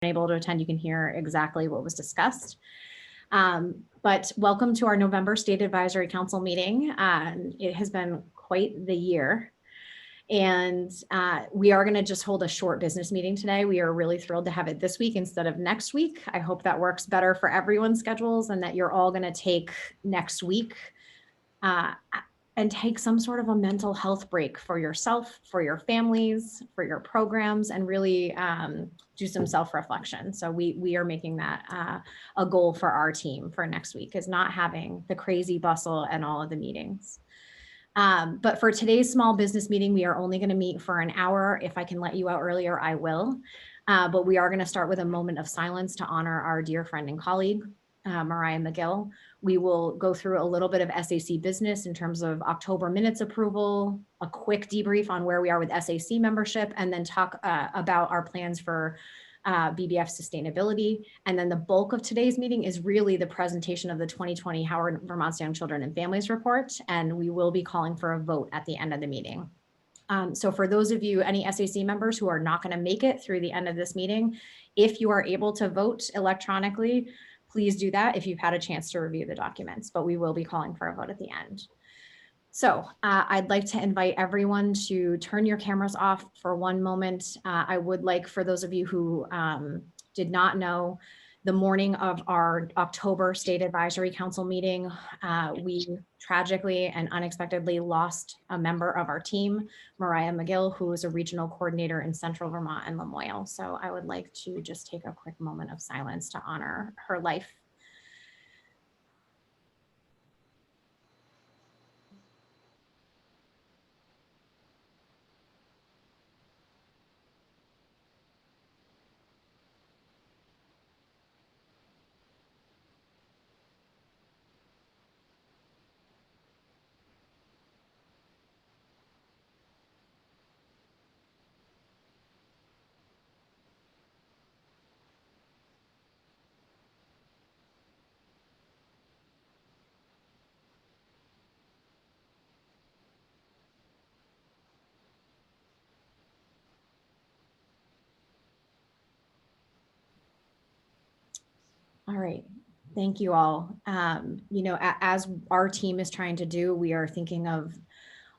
able to attend, you can hear exactly what was discussed. But welcome to our November State Advisory Council meeting. It has been quite the year. And we are going to just hold a short business meeting today. We are really thrilled to have it this week instead of next week. I hope that works better for everyone's schedules and that you're all going to take next week and take some sort of a mental health break for yourself, for your families, for your programs, and really do some self-reflection. So we are making that a goal for our team for next week, is not having the crazy bustle and all of the meetings. But for today's small business meeting, we are only going to meet for an hour. If I can let you out earlier, I will. But we are going to start with a moment of silence to honor our dear friend and colleague, Mariah McGill. We will go through a little bit of SAC business in terms of October minutes approval, a quick debrief on where we are with SAC membership, and then talk about our plans for BBF sustainability. And then the bulk of today's meeting is really the presentation of the 2020 Howard Vermont's Young Children and Families Report. And we will be calling for a vote at the end of the meeting. So for those of you, any SAC members who are not going to make it through the end of this meeting, if you are able to vote electronically, please do that if you've had a chance to review the documents, but we will be calling for a vote at the end. So I'd like to invite everyone to turn your cameras off for one moment. I would like, for those of you who did not know, the morning of our October State Advisory Council meeting, we tragically and unexpectedly lost a member of our team, Mariah McGill, who was a regional coordinator in Central Vermont and Lamoille. So I would like to just take a quick moment of silence to honor her life. All right, thank you all. You know, as our team is trying to do, we are thinking of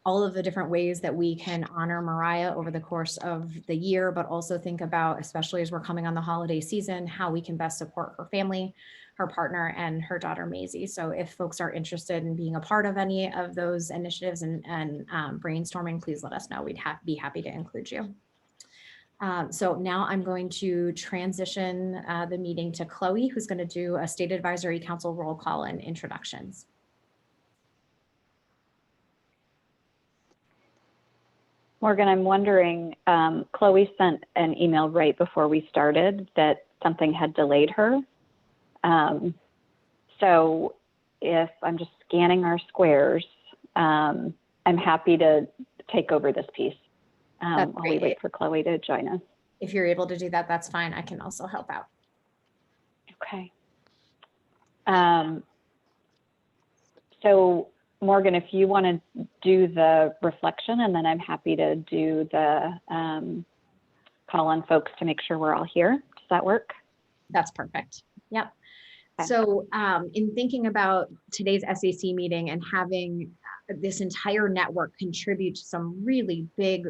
all of the different ways that we can honor Mariah over the course of the year, but also think about, especially as we're coming on the holiday season, how we can best support her family, her partner, and her daughter, Maisie. So if folks are interested in being a part of any of those initiatives and brainstorming, please let us know. We'd be happy to include you. So now I'm going to transition the meeting to Chloe, who's going to do a State Advisory Council roll call and introductions. Morgan, I'm wondering, Chloe sent an email right before we started that something had delayed her. So if I'm just scanning our squares, I'm happy to take over this piece. While we wait for Chloe to join us. If you're able to do that, that's fine. I can also help out. Okay. So Morgan, if you want to do the reflection, and then I'm happy to do the call on folks to make sure we're all here. Does that work? That's perfect. Yep. Okay. So in thinking about today's SAC meeting and having this entire network contribute to some really big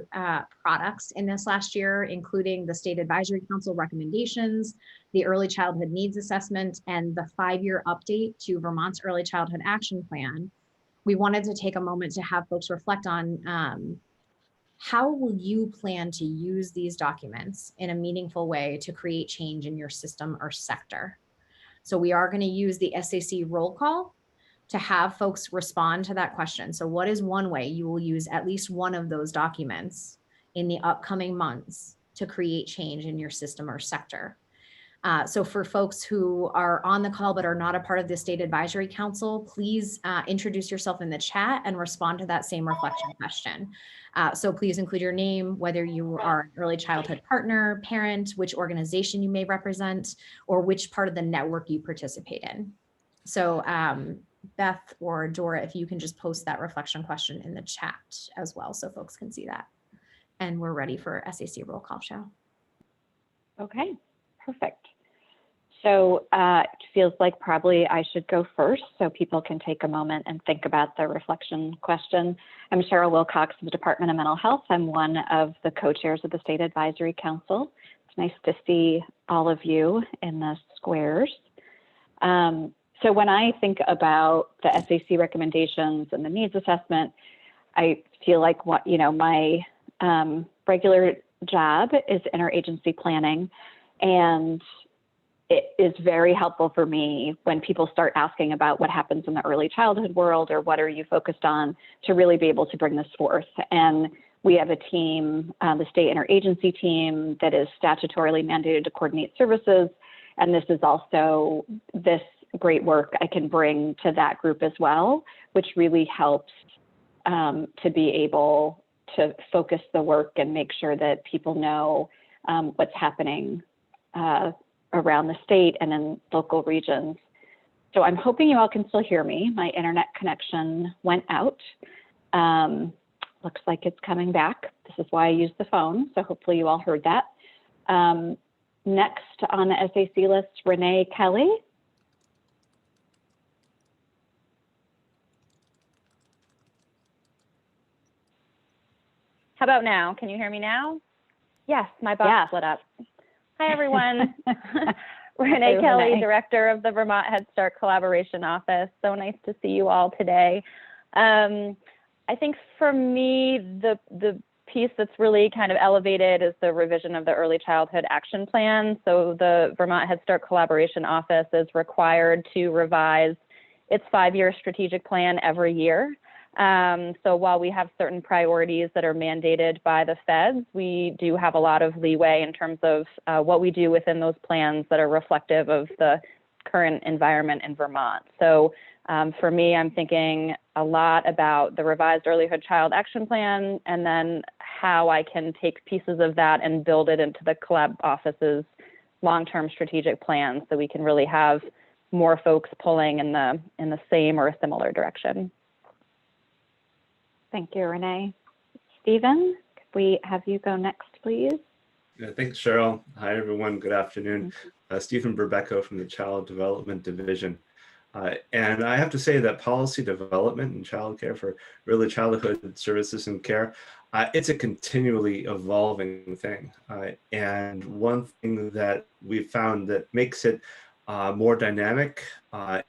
products in this last year, including the State Advisory Council recommendations, the Early Childhood Needs Assessment, and the 5-year update to Vermont's Early Childhood Action Plan, we wanted to take a moment to have folks reflect on how will you plan to use these documents in a meaningful way to create change in your system or sector. So we are going to use the SAC roll call to have folks respond to that question. So what is one way you will use at least one of those documents in the upcoming months to create change in your system or sector? So for folks who are on the call but are not a part of the State Advisory Council, please introduce yourself in the chat and respond to that same reflection question. So please include your name, whether you are an early childhood partner, parent, which organization you may represent, or which part of the network you participate in. So Beth or Dora, if you can just post that reflection question in the chat as well so folks can see that. And we're ready for SAC roll call show. Okay, Perfect. So it feels like probably I should go first so people can take a moment and think about the reflection question. I'm Cheryl Wilcox of the Department of Mental Health. I'm one of the co-chairs of the State Advisory Council. It's nice to see all of you in the squares. So when I think about the SAC recommendations and the needs assessment, I feel like my regular job is interagency planning, and it is very helpful for me when people start asking about what happens in the early childhood world or what are you focused on, to really be able to bring this forth. And we have a team, the state interagency team, that is statutorily mandated to coordinate services. And this is also this great work I can bring to that group as well, which really helps to be able to focus the work and make sure that people know what's happening around the state and in local regions. So I'm hoping you all can still hear me. My internet connection went out. Looks like it's coming back. This is why I use the phone. So hopefully you all heard that. Next on the SAC list, Renee Kelly. How about now? Can you hear me now? Yes, my box lit up. Hi, everyone. Renee Kelly, Director of the Vermont Head Start Collaboration Office. So nice to see you all today. I think for me, the piece that's really kind of elevated is the revision of the Early Childhood Action Plan. So the Vermont Head Start Collaboration Office is required to revise its 5-year strategic plan every year. So while we have certain priorities that are mandated by the feds, we do have a lot of leeway in terms of what we do within those plans that are reflective of the current environment in Vermont. So for me, I'm thinking a lot about the revised Earlyhood Child Action Plan, and then how I can take pieces of that and build it into the collab office's long-term strategic plan, so we can really have more folks pulling in the same or a similar direction. Thank you, Renee. Stephen, could we have you go next, please? Yeah, thanks, Cheryl. Hi, everyone. Good afternoon. Stephen Berbecco from the Child Development Division. And I have to say that policy development and childcare for early childhood services and care, it's a continually evolving thing. And one thing that we've found that makes it more dynamic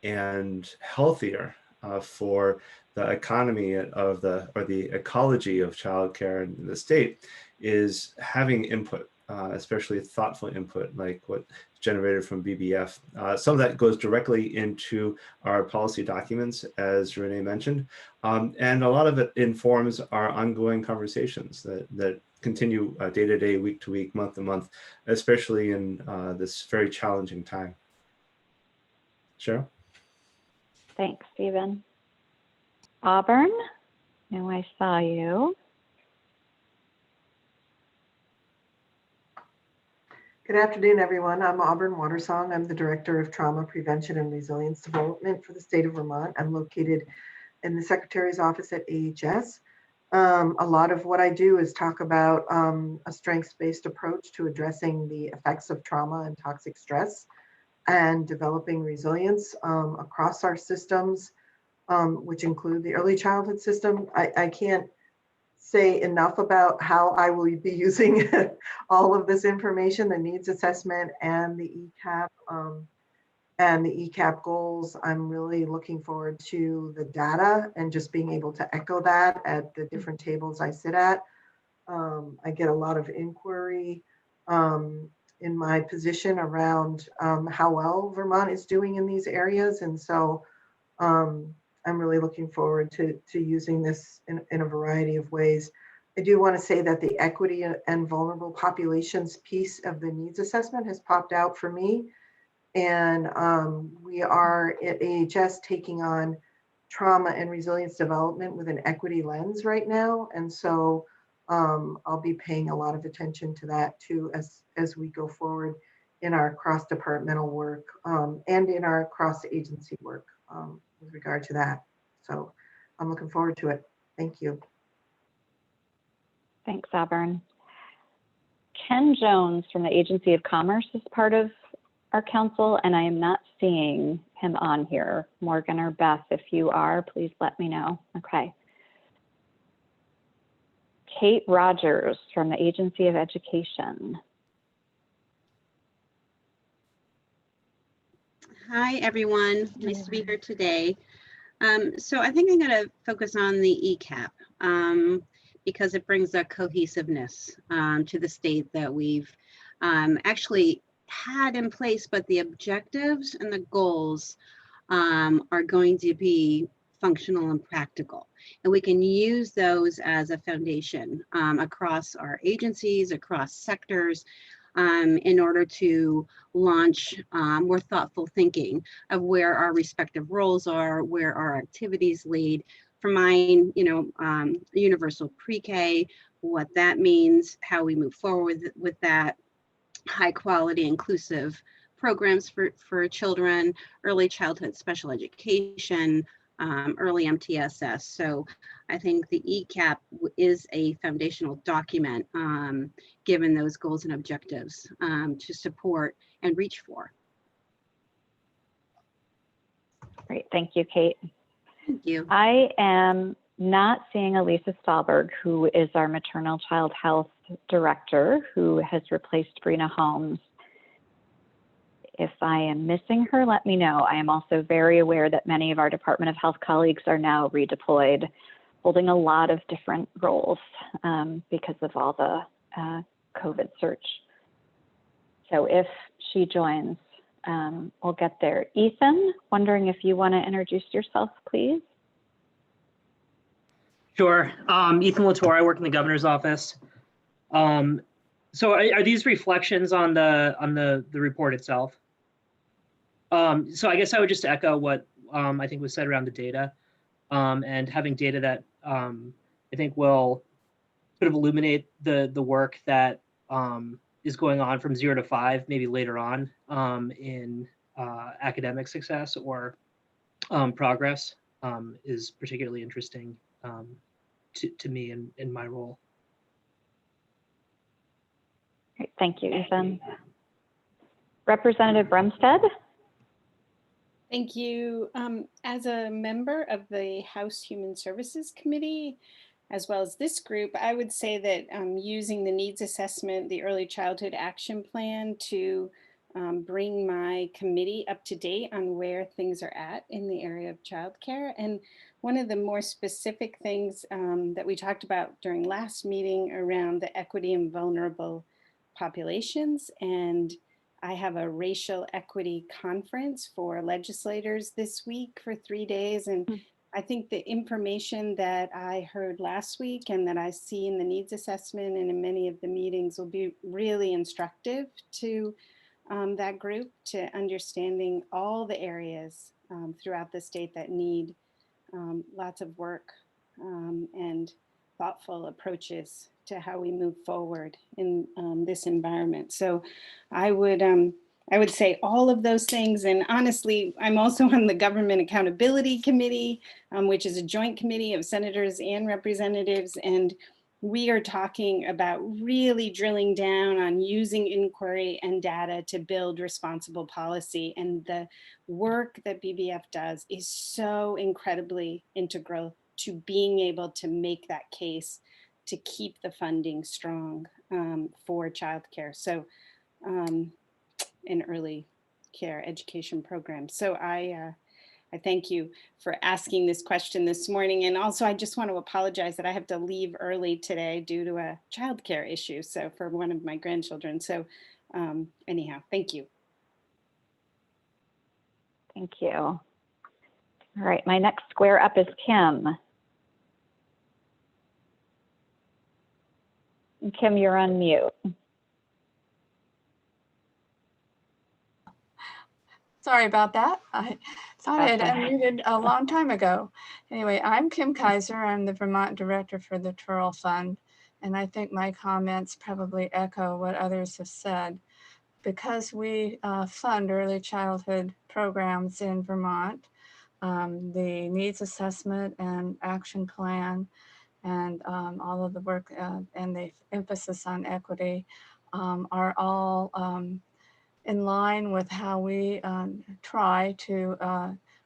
and healthier for the economy of the ecology of childcare in the state is having input, especially thoughtful input like what is generated from BBF. Some of that goes directly into our policy documents, as Renee mentioned, and a lot of it informs our ongoing conversations that continue day to day, week to week, month to month, especially in this very challenging time. Cheryl? Thanks, Stephen. Auburn, no, I saw you. Good afternoon, everyone. I'm Auburn Watersong. I'm the Director of Trauma Prevention and Resilience Development for the state of Vermont. I'm located in the Secretary's office at AHS. A lot of what I do is talk about a strengths-based approach to addressing the effects of trauma and toxic stress and developing resilience across our systems, which include the early childhood system. I can't say enough about how I will be using all of this information, the needs assessment and the ECAP goals. I'm really looking forward to the data and just being able to echo that at the different tables I sit at. I get a lot of inquiry in my position around how well Vermont is doing in these areas. And so I'm really looking forward to using this in a variety of ways. I do want to say that the equity and vulnerable populations piece of the needs assessment has popped out for me. And we are at AHS taking on trauma and resilience development with an equity lens right now. And so I'll be paying a lot of attention to that too as we go forward in our cross-departmental work and in our cross-agency work with regard to that. So I'm looking forward to it. Thank you. Thanks, Auburn. Ken Jones from the Agency of Commerce is part of our council, and I am not seeing him on here. Morgan or Beth, if you are, please let me know. Okay. Kate Rogers from the Agency of Education. Hi, everyone. Nice to be here today. So I think I'm going to focus on the ECAP because it brings a cohesiveness to the state that we've actually had in place, but the objectives and the goals are going to be functional and practical. And we can use those as a foundation across our agencies, across sectors, in order to launch more thoughtful thinking of where our respective roles are, where our activities lead. For mine, universal pre-K, what that means, how we move forward with that, high quality inclusive programs for children, early childhood special education, early MTSS. So I think the ECAP is a foundational document given those goals and objectives to support and reach for. Great, thank you, Kate. Thank you. I am not seeing Elisa Stahlberg, who is our maternal child health director, who has replaced Brina Holmes. If I am missing her, let me know. I am also very aware that many of our Department of Health colleagues are now redeployed, holding a lot of different roles because of all the COVID search. So if she joins, we'll get there. Ethan, wondering if you want to introduce yourself, please. Sure. Ethan Latour, I work in the governor's office. So are these reflections on the report itself? So I guess I would just echo what I think was said around the data, and having data that I think will sort of illuminate the work that is going on from 0 to 5, maybe later on in academic success or progress is particularly interesting to me in my role. Great, thank you, Ethan. Representative Brumstead. Thank you. As a member of the House Human Services Committee, as well as this group, I would say that using the needs assessment, the early childhood action plan to bring my committee up to date on where things are at in the area of childcare. And one of the more specific things that we talked about during last meeting around the equity and vulnerable populations, and I have a racial equity conference for legislators this week for 3 days. And I think the information that I heard last week and that I see in the needs assessment and in many of the meetings will be really instructive to that group, to understanding all the areas throughout the state that need lots of work and thoughtful approaches to how we move forward in this environment. So I would say all of those things. And honestly, I'm also on the Government Accountability Committee, which is a joint committee of senators and representatives. And we are talking about really drilling down on using inquiry and data to build responsible policy. And the work that BBF does is so incredibly integral to being able to make that case to keep the funding strong for childcare. So in early care education programs. So I thank you for asking this question this morning. And also I just want to apologize that I have to leave early today due to a childcare issue. So for one of my grandchildren. So anyhow, thank you. Thank you. All right, my next square up is Kim. Kim, you're on mute. Sorry about that. I thought I had unmuted a long time ago. Anyway, I'm Kim Kaiser. I'm the Vermont Director for the Turl Fund. And I think my comments probably echo what others have said. Because we fund early childhood programs in Vermont, the needs assessment and action plan and all of the work and the emphasis on equity are all in line with how we try to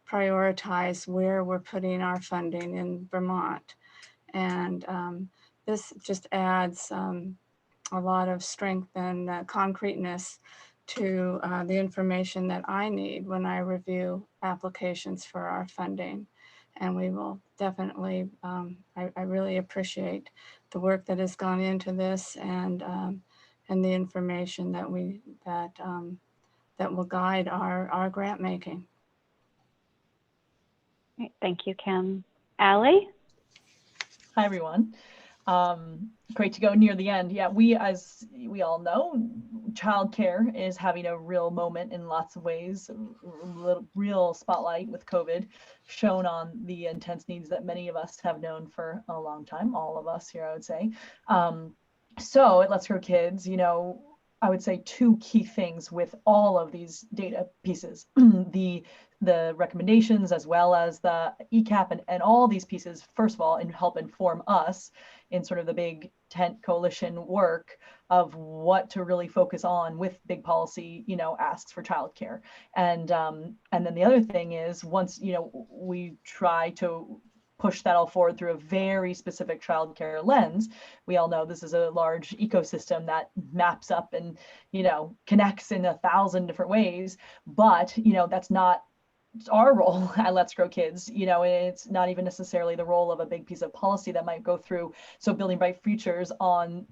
prioritize where we're putting our funding in Vermont. And this just adds a lot of strength and concreteness to the information that I need when I review applications for our funding. And we will definitely, I really appreciate the work that has gone into this and the information that that will guide our grant making. Great, thank you, Kim. Allie? Hi, everyone. Great to go near the end. Yeah, as we all know, childcare is having a real moment in lots of ways, real spotlight with COVID shown on the intense needs that many of us have known for a long time, all of us here, I would say. So at Let's Grow Kids, you know, I would say two key things with all of these data pieces, the recommendations as well as the ECAP and all these pieces, first of all, and help inform us in sort of the big tent coalition work of what to really focus on with big policy, you know, asks for childcare. And then the other thing is once, you know, we try to push that all forward through a very specific childcare lens. We all know this is a large ecosystem that maps up and, you know, connects in 1,000 different ways, but, you know, that's not our role at Let's Grow Kids. You know, it's not even necessarily the role of a big piece of policy that might go through. So Building Bright Futures on,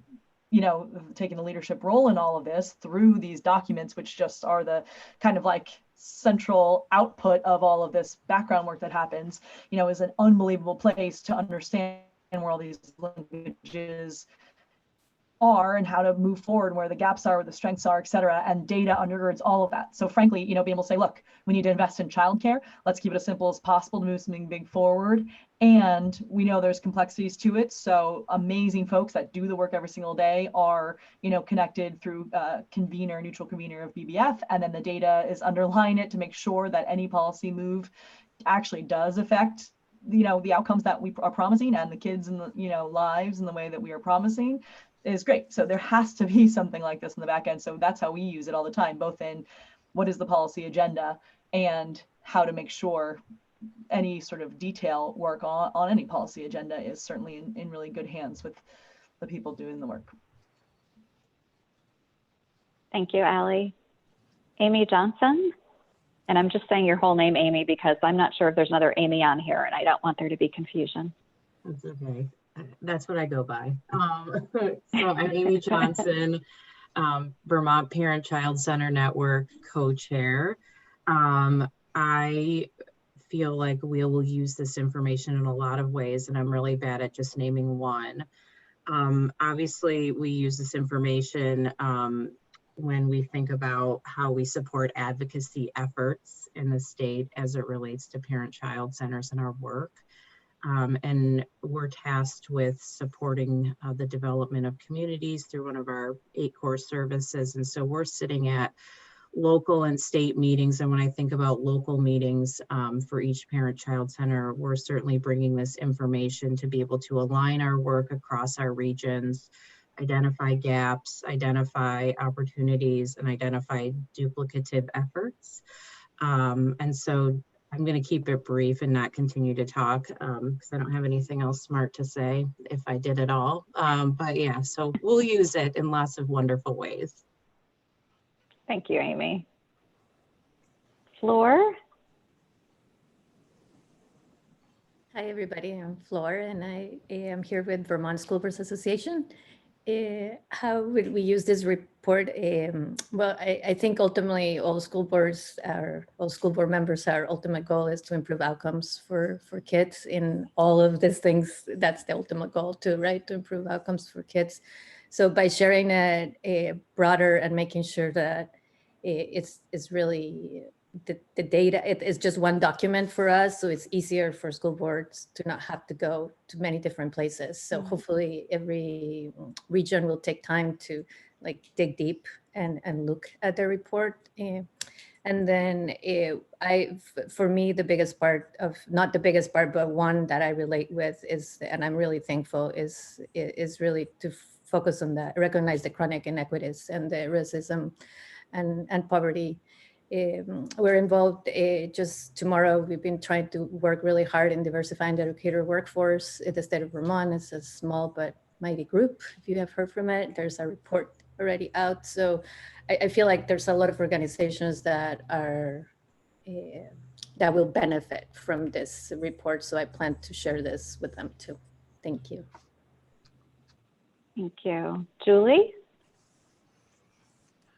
you know, taking the leadership role in all of this through these documents, which just are the kind of like central output of all of this background work that happens, you know, is an unbelievable place to understand where all these linkages are and how to move forward and where the gaps are, where the strengths are, et cetera, and data undergirds all of that. So frankly, you know, being able to say, look, we need to invest in childcare. Let's keep it as simple as possible to move something big forward. And we know there's complexities to it. So amazing folks that do the work every single day are, you know, connected through neutral convener of BBF. And then the data is underlying it to make sure that any policy move actually does affect, you know, the outcomes that we are promising and the kids and the, you know, lives in the way that we are promising is great. So there has to be something like this in the back end. So that's how we use it all the time, both in what is the policy agenda and how to make sure any sort of detail work on any policy agenda is certainly in really good hands with the people doing the work. Thank you, Allie. Amy Johnson? And I'm just saying your whole name, Amy, because I'm not sure if there's another Amy on here and I don't want there to be confusion. That's okay. That's what I go by. So I'm Amy Johnson, Vermont Parent-Child Center Network co-chair. I feel like we will use this information in a lot of ways, and I'm really bad at just naming one. Obviously, we use this information when we think about how we support advocacy efforts in the state as it relates to parent-child centers in our work. And we're tasked with supporting the development of communities through one of our 8 core services. And so we're sitting at local and state meetings. And when I think about local meetings for each parent-child center, we're certainly bringing this information to be able to align our work across our regions, identify gaps, identify opportunities, and identify duplicative efforts. And so I'm going to keep it brief and not continue to talk because I don't have anything else smart to say if I did it all. But yeah, so we'll use it in lots of wonderful ways. Thank you, Amy. Flor? Hi, everybody. I'm Flor, and I am here with Vermont School Boards Association. How would we use this report? Well, I think ultimately all school board members, our ultimate goal is to improve outcomes for kids in all of these things. That's the ultimate goal too, right? To improve outcomes for kids. So by sharing a broader and making sure that it's really the data, it is just one document for us. So it's easier for school boards to not have to go to many different places. So hopefully every region will take time to like dig deep and look at the report. And then for me, the biggest part of, not the biggest part, but one that I relate with is, and I'm really thankful is really focus on that, recognize the chronic inequities and the racism and poverty. We're involved just tomorrow. We've been trying to work really hard in diversifying the educator workforce in the state of Vermont. It's a small but mighty group. If you have heard from it, there's a report already out. So I feel like there's a lot of organizations that are that will benefit from this report. So I plan to share this with them too. Thank you. Thank you. Julie?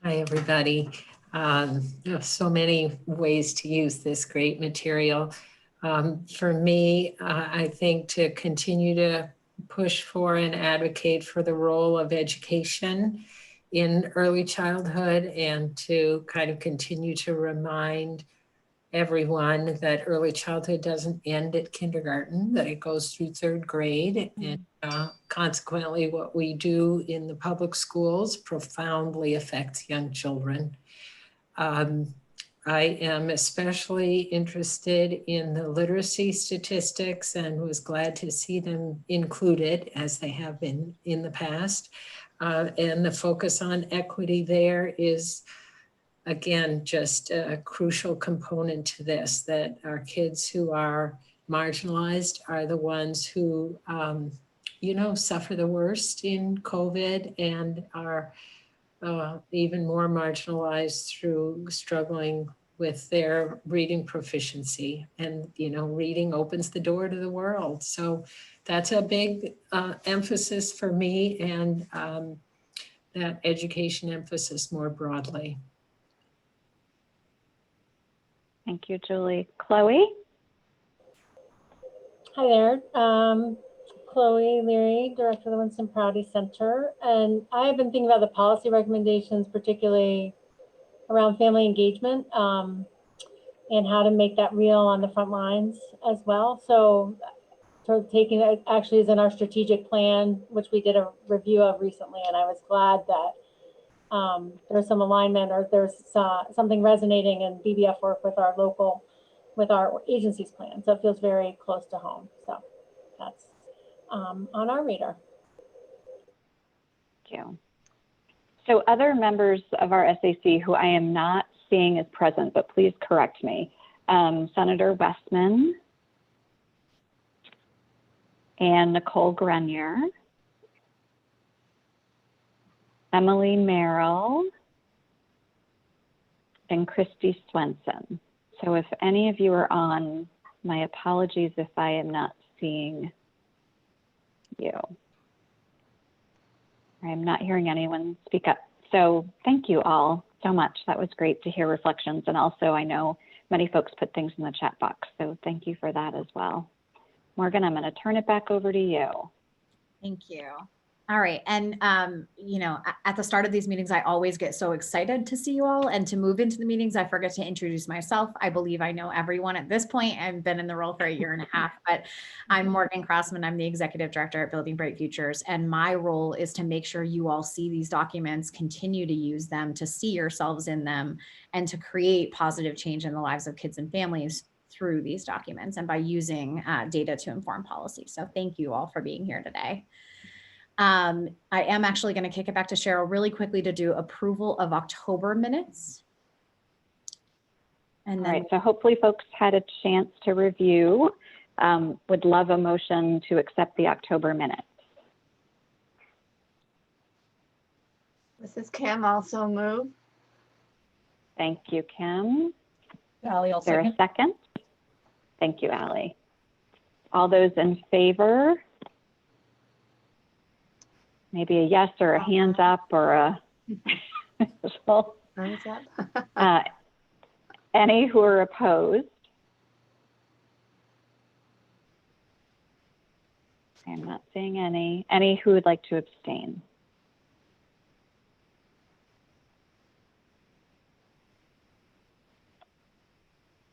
Hi, everybody. There are so many ways to use this great material. For me, I think to continue to push for and advocate for the role of education in early childhood, and to kind of continue to remind everyone that early childhood doesn't end at kindergarten, that it goes through third grade. And consequently, what we do in the public schools profoundly affects young children. I am especially interested in the literacy statistics and was glad to see them included, as they have been in the past. And the focus on equity there is, again, just a crucial component to this, that our kids who are marginalized are the ones who, suffer the worst in COVID and are even more marginalized through struggling with their reading proficiency. And, reading opens the door to the world. So that's a big emphasis for me, and that education emphasis more broadly. Thank you, Julie. Chloe? Hi there. Chloe Leary, Director of the Winston Prouty Center. And I have been thinking about the policy recommendations, particularly around family engagement, and how to make that real on the front lines as well. So taking it actually is in our strategic plan, which we did a review of recently, and I was glad that there's some alignment, or there's something resonating in BBF work with our agency's plan. So it feels very close to home. So that's on our radar. Thank you. So other members of our SAC who I am not seeing as present, but please correct me. Senator Westman and Nicole Grenier, Emily Merrill, and Christy Swenson. So if any of you are on, my apologies if I am not seeing you. I am not hearing anyone speak up. So thank you all so much. That was great to hear reflections. And also, I know many folks put things in the chat box. So thank you for that as well. Morgan, I'm going to turn it back over to you. Thank you. All right. And, at the start of these meetings, I always get so excited to see you all, and to move into the meetings, I forget to introduce myself. I believe I know everyone at this point. I've been in the role for 1.5 years, but I'm Morgan Crossman. I'm the Executive Director at Building Bright Futures. And my role is to make sure you all see these documents, continue to use them, to see yourselves in them, and to create positive change in the lives of kids and families through these documents and by using data to inform policy. So thank you all for being here today. I am actually going to kick it back to Cheryl really quickly to do approval of October minutes. And then, all right, so hopefully folks had a chance to review. Would love a motion to accept the October minutes. This is Kim, also move. Thank you, Kim. Allie, I'll Is there second. a second? Thank you, Allie. All those in favor? Maybe a yes or a hands up or a Thumbs up. any who are opposed? I'm not seeing any. Any who would like to abstain?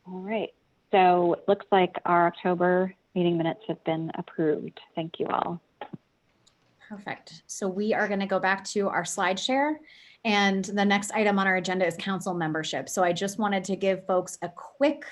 All right, so it looks like our October meeting minutes have been approved. Thank you all. perfect. So we are going to go back to our slide share. And the next item on our agenda is council membership. So I just wanted to give folks a quick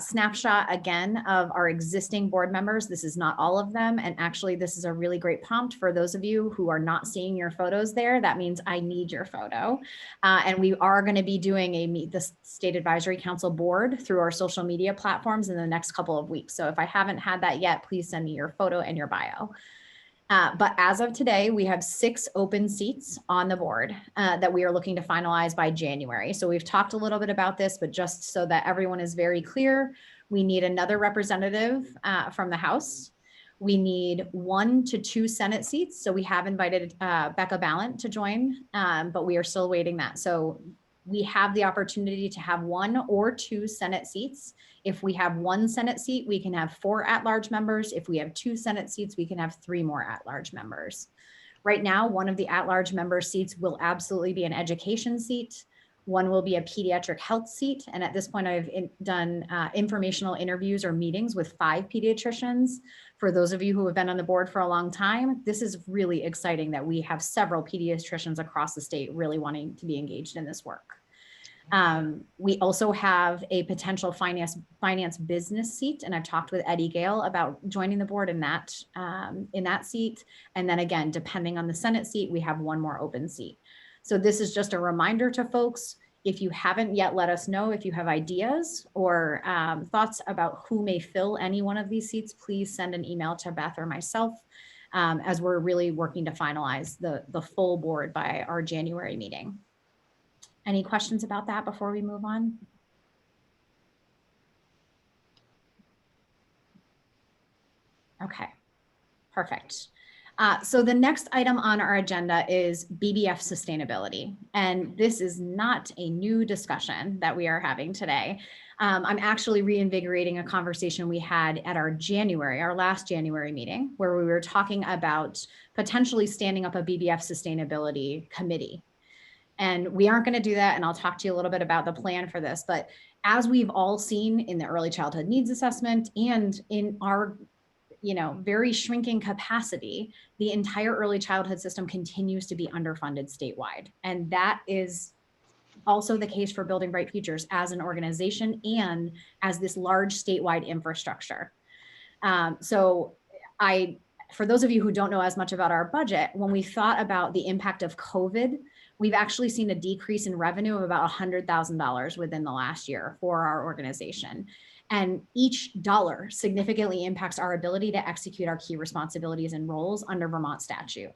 Snapshot again of our existing board members. This is not all of them. And actually, this is a really great prompt for those of you who are not seeing your photos there. That means I need your photo. And we are going to be doing a Meet the State Advisory Council board through our social media platforms in the next couple of weeks. So if I haven't had that yet, please send me your photo and your bio. But as of today, we have 6 open seats on the board that we are looking to finalize by January. So we've talked a little bit about this, but just so that everyone is very clear, we need another representative from the House. We need 1 to 2 Senate seats. So we have invited Becca Ballant to join, but we are still waiting that. So we have the opportunity to have 1 or 2 Senate seats. If we have 1 Senate seat, we can have 4 at-large members. If we have 2 Senate seats, we can have 3 more at-large members. Right now, one of the at-large member seats will absolutely be an education seat. One will be a pediatric health seat. And at this point, I've done informational interviews or meetings with 5 pediatricians. For those of you who have been on the board for a long time, this is really exciting that we have several pediatricians across the state really wanting to be engaged in this work. We also have a potential finance business seat, and I've talked with Eddie Gale about joining the board in that seat. And then again, depending on the Senate seat, we have 1 more open seat. So this is just a reminder to folks, if you haven't yet let us know if you have ideas or thoughts about who may fill any one of these seats, please send an email to Beth or myself as we're really working to finalize the full board by our January meeting. Any questions about that before we move on? Okay, perfect. So the next item on our agenda is BBF sustainability. And this is not a new discussion that we are having today. I'm actually reinvigorating a conversation we had at our last January meeting, where we were talking about potentially standing up a BBF sustainability committee. And we aren't going to do that. And I'll talk to you a little bit about the plan for this. But as we've all seen in the early childhood needs assessment and in our very shrinking capacity, the entire early childhood system continues to be underfunded statewide. And that is also the case for Building Bright Futures as an organization and as this large statewide infrastructure. For those of you who don't know as much about our budget, when we thought about the impact of COVID, we've actually seen a decrease in revenue of about $100,000 within the last year for our organization. And each dollar significantly impacts our ability to execute our key responsibilities and roles under Vermont statute.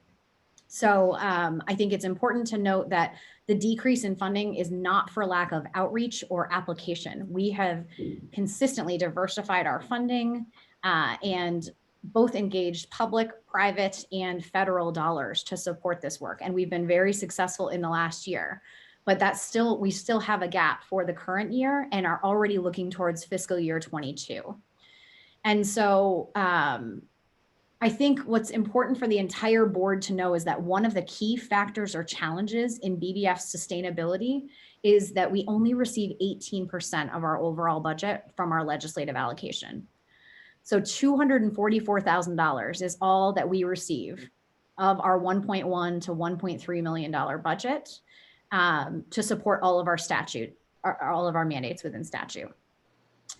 So I think it's important to note that the decrease in funding is not for lack of outreach or application. We have consistently diversified our funding and both engaged public, private, and federal dollars to support this work. And we've been very successful in the last year. But we still have a gap for the current year and are already looking towards fiscal year 22. And so I think what's important for the entire board to know is that one of the key factors or challenges in BBF sustainability is that we only receive 18% of our overall budget from our legislative allocation. So $244,000 is all that we receive of our $1.1 to $1.3 million budget to support all of our all of our mandates within statute.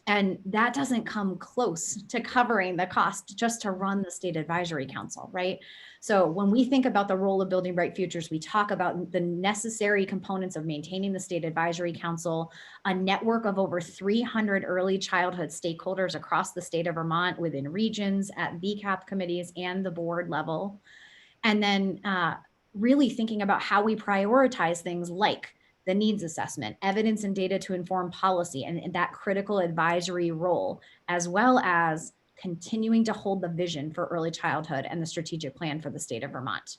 And that doesn't come close to covering the cost just to run the State Advisory Council, right? So when we think about the role of Building Bright Futures, we talk about the necessary components of maintaining the State Advisory Council, a network of over 300 early childhood stakeholders across the state of Vermont within regions, at VECAP committees and the board level. And then really thinking about how we prioritize things like the needs assessment, evidence and data to inform policy, and that critical advisory role, as well as continuing to hold the vision for early childhood and the strategic plan for the state of Vermont.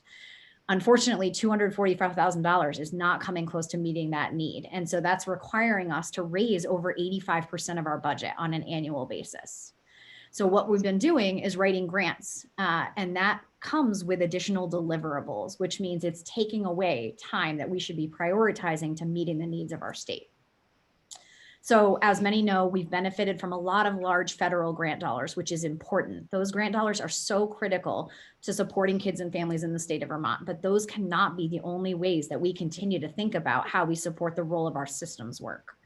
Unfortunately, $245,000 is not coming close to meeting that need. And so that's requiring us to raise over 85% of our budget on an annual basis. So what we've been doing is writing grants, and that comes with additional deliverables, which means it's taking away time that we should be prioritizing to meeting the needs of our state. So as many know, we've benefited from a lot of large federal grant dollars, which is important. Those grant dollars are so critical to supporting kids and families in the state of Vermont, but those cannot be the only ways that we continue to think about how we support the role of our systems work.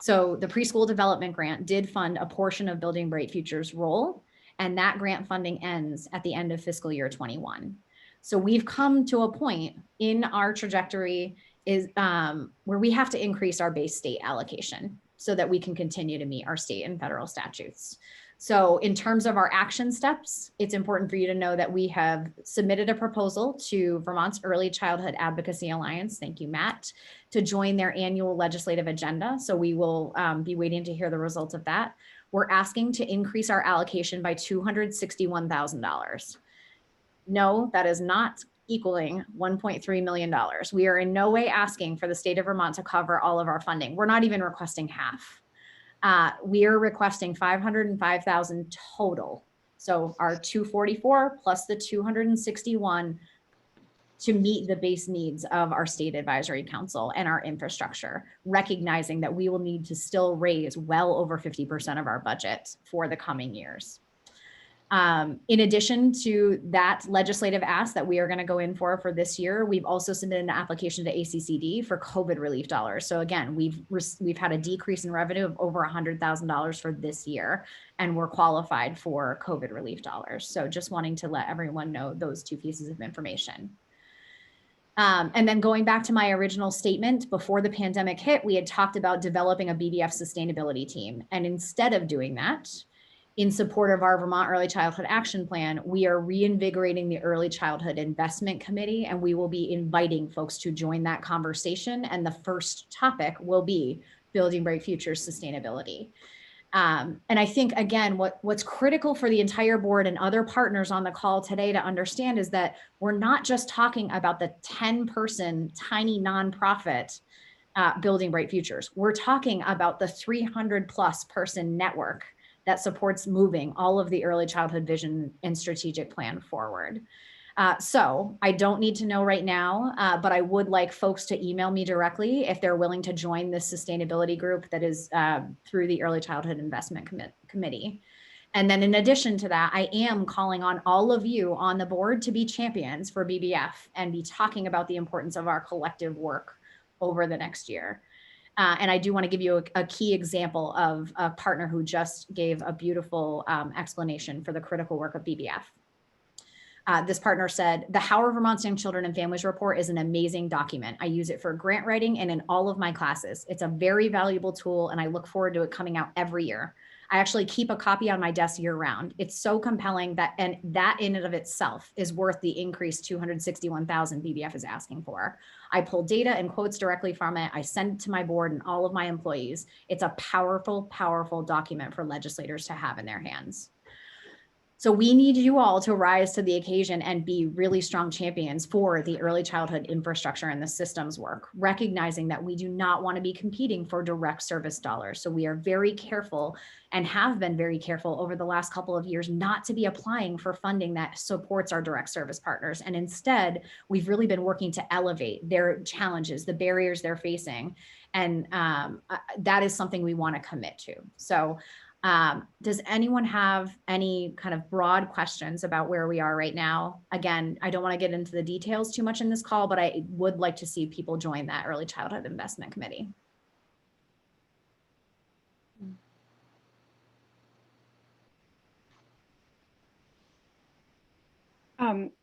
So the preschool development grant did fund a portion of Building Bright Futures role, and that grant funding ends at the end of fiscal year 21. So we've come to a point in our trajectory is where we have to increase our base state allocation so that we can continue to meet our state and federal statutes. So in terms of our action steps, it's important for you to know that we have submitted a proposal to Vermont's Early Childhood Advocacy Alliance, thank you, Matt, to join their annual legislative agenda. So we will be waiting to hear the results of that. We're asking to increase our allocation by $261,000. No, that is not equaling $1.3 million. We are in no way asking for the state of Vermont to cover all of our funding. We're not even requesting half. We are requesting $505,000 total. So our 244 plus the 261 to meet the base needs of our state advisory council and our infrastructure, recognizing that we will need to still raise well over 50% of our budget for the coming years. In addition to that legislative ask that we are going to go in for this year, we've also submitted an application to ACCD for COVID relief dollars. So again, we've had a decrease in revenue of over $100,000 for this year, and we're qualified for COVID relief dollars. So just wanting to let everyone know those two pieces of information. And then going back to my original statement, before the pandemic hit, we had talked about developing a BBF sustainability team. And instead of doing that, in support of our Vermont Early Childhood Action Plan, we are reinvigorating the Early Childhood Investment Committee, and we will be inviting folks to join that conversation. And the first topic will be Building Bright Futures sustainability. And I think, again, what's critical for the entire board and other partners on the call today to understand is that we're not just talking about the 10-person tiny nonprofit Building Bright Futures. We're talking about the 300+ person network that supports moving all of the early childhood vision and strategic plan forward. So I don't need to know right now, but I would like folks to email me directly if they're willing to join this sustainability group that is through the Early Childhood Investment Committee. And then in addition to that, I am calling on all of you on the board to be champions for BBF and be talking about the importance of our collective work over the next year. And I do want to give you a key example of a partner who just gave a beautiful explanation for the critical work of BBF. This partner said, the How Are Vermont's Young Children and Families Report is an amazing document. I use it for grant writing and in all of my classes. It's a very valuable tool and I look forward to it coming out every year. I actually keep a copy on my desk year round. It's so compelling that, and that in and of itself is worth the increased $261,000 BBF is asking for. I pull data and quotes directly from it. I send it to my board and all of my employees. It's a powerful, powerful document for legislators to have in their hands. So we need you all to rise to the occasion and be really strong champions for the early childhood infrastructure and the systems work, recognizing that we do not want to be competing for direct service dollars. So we are very careful and have been very careful over the last couple of years not to be applying for funding that supports our direct service partners. And instead, we've really been working to elevate their challenges, the barriers they're facing. And that is something we want to commit to. So does anyone have any kind of broad questions about where we are right now? Again, I don't want to get into the details too much in this call, but I would like to see people join that Early Childhood Investment Committee.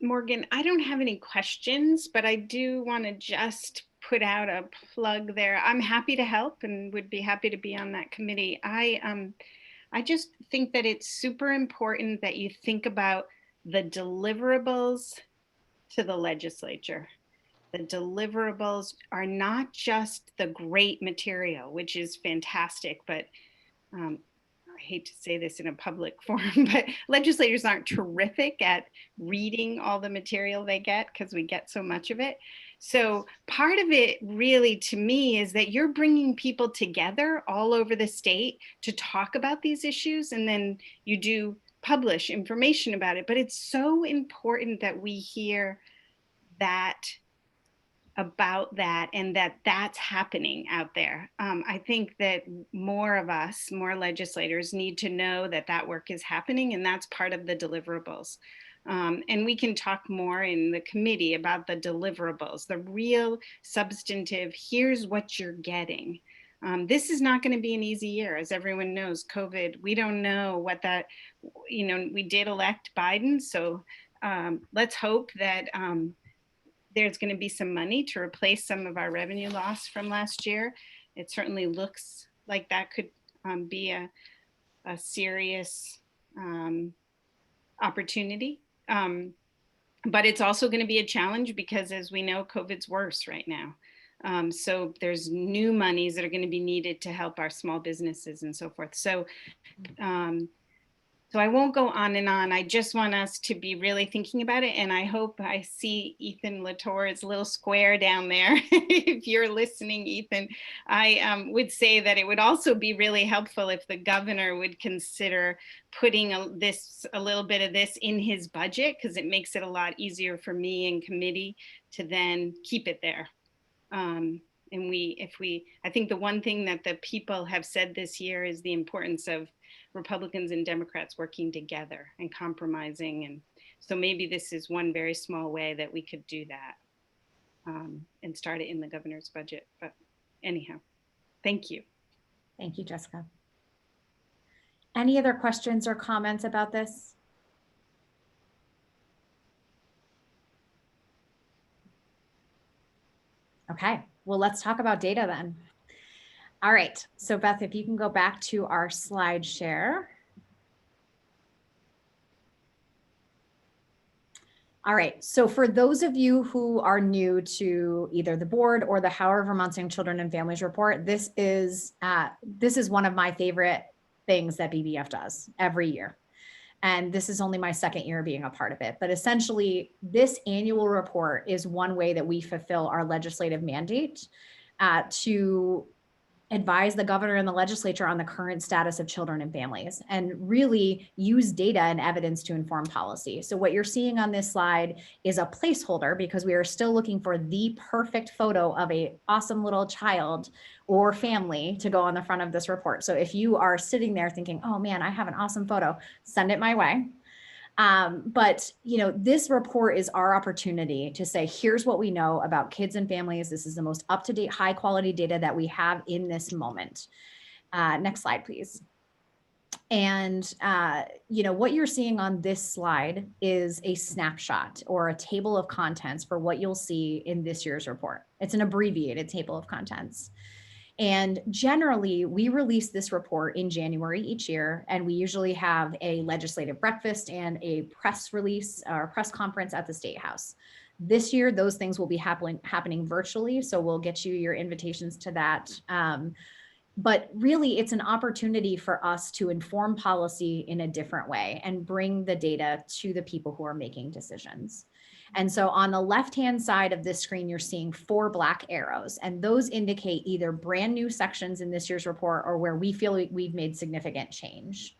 Morgan, I don't have any questions, but I do want to just put out a plug there. I'm happy to help and would be happy to be on that committee. I just think that it's super important that you think about the deliverables to the legislature. The deliverables are not just the great material, which is fantastic, but I hate to say this in a public forum, but legislators aren't terrific at reading all the material they get because we get so much of it. So part of it really to me is that you're bringing people together all over the state to talk about these issues, and then you do publish information about it. But it's so important that we hear that about that and that that's happening out there. I think that more of us, more legislators need to know that that work is happening, and that's part of the deliverables. And we can talk more in the committee about the deliverables, the real substantive, here's what you're getting. This is not going to be an easy year. As everyone knows, COVID, we don't know what that, we did elect Biden. So let's hope that there's going to be some money to replace some of our revenue loss from last year. It certainly looks like that could be a serious opportunity. But it's also going to be a challenge because, as we know, COVID's worse right now. So there's new monies that are going to be needed to help our small businesses and so forth. So I won't go on and on. I just want us to be really thinking about it. And I hope I see Ethan Latour's little square down there. If you're listening, Ethan, I would say that it would also be really helpful if the governor would consider putting a little bit of this in his budget, because it makes it a lot easier for me and committee to then keep it there. And I think the one thing that the people have said this year is the importance of Republicans and Democrats working together and compromising. And so maybe this is one very small way that we could do that and start it in the governor's budget. But anyhow, thank you. Thank you, Jessica. Any other questions or comments about this? Okay, well, let's talk about data then. All right, so Beth, if you can go back to our slide share. All right, so for those of you who are new to either the board or the How Are Vermont's Young Children and Families report, this is one of my favorite things that BBF does every year. And this is only my second year being a part of it. But essentially, this annual report is one way that we fulfill our legislative mandate to advise the governor and the legislature on the current status of children and families, and really use data and evidence to inform policy. So what you're seeing on this slide is a placeholder, because we are still looking for the perfect photo of an awesome little child or family to go on the front of this report. So if you are sitting there thinking, oh man, I have an awesome photo, send it my way. But this report is our opportunity to say, here's what we know about kids and families. This is the most up-to-date, high quality data that we have in this moment. Next slide, please. And what you're seeing on this slide is a snapshot or a table of contents for what you'll see in this year's report. It's an abbreviated table of contents. And generally, we release this report in January each year, and we usually have a legislative breakfast and a press release or press conference at the State House. This year, those things will be happening virtually, so we'll get you your invitations to that. But really, it's an opportunity for us to inform policy in a different way and bring the data to the people who are making decisions. And so on the left-hand side of this screen, you're seeing 4 black arrows, and those indicate either brand new sections in this year's report or where we feel we've made significant change.